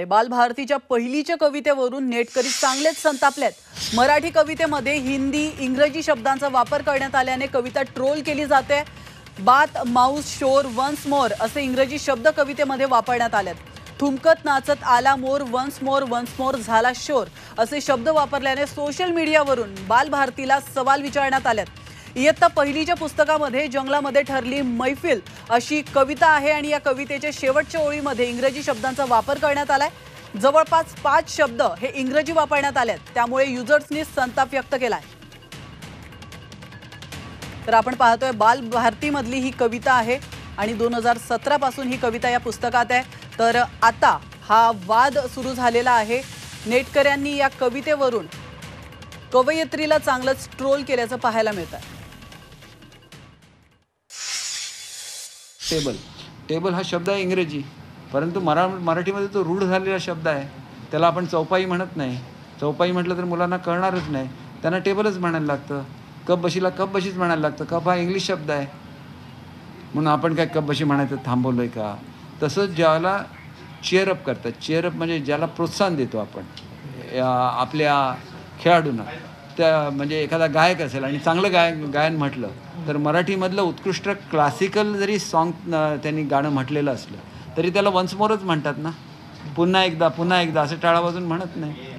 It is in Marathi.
बालभारतीच्या पहिलीच्या कवितेवरून नेटकरी चांगलेच संतापलेत। मराठी कवितेमध्ये हिंदी इंग्रजी शब्दांचा वापर करण्यात आल्याने कविता ट्रोल केली जाते। बात माऊस शोर वन्स मोर असे इंग्रजी शब्द कवितेमध्ये वापरण्यात आलेत। ठुमकत नाचत आला मोर वन्स मोर झाला शोर असे शब्द वापरल्याने सोशल मीडियावरून बालभारतीला सवाल विचारण्यात आलेत। इयत्ता पहिलीच्या पुस्तकामध्ये जंगलामध्ये ठरली मैफिल अशी कविता आहे आणि या कवितेच्या शेवटच्या ओळीमध्ये इंग्रजी शब्दांचा वापर करण्यात आलाय। जवळपास 5 शब्द हे इंग्रजी वापरण्यात आलेत, त्यामुळे युजर्सनी संताप व्यक्त केलाय। तर आपण पाहतोय बालभारतीमधली ही कविता आहे आणि 2017 पासून ही कविता या पुस्तकात आहे। तर आता हा वाद सुरू झालेला आहे। नेटकऱ्यांनी या कवितेवरून कवयित्रीला चांगलंच ट्रोल केल्याचं पाहायला मिळतं। टेबल हा शब्द आहे इंग्रजी, परंतु मराठीमध्ये तो रूढ झालेला शब्द आहे। त्याला आपण चौपाई म्हणत नाही। चौपाई म्हटलं तर मुलांना कळणारच नाही, त्यांना टेबलच म्हणायला लागतं। कप बशीला कप बशीच म्हणायला लागतं। कप हा इंग्लिश शब्द आहे म्हणून आपण काय कप बशी म्हणायचं थांबवलं आहे का? तसंच ज्याला चीअरअप करतात, चीअरअप म्हणजे ज्याला प्रोत्साहन देतो आपण आपल्या खेळाडूंना, त्या म्हणजे एखादा गायक असेल आणि चांगलं गायन म्हटलं तर मराठीमधलं उत्कृष्ट क्लासिकल जरी सॉन्ग त्यांनी गाणं म्हटलेलं असलं तरी त्याला वन्स मोरच म्हणतात ना, पुन्हा एकदा असं टाळा वाजून म्हणत नाही।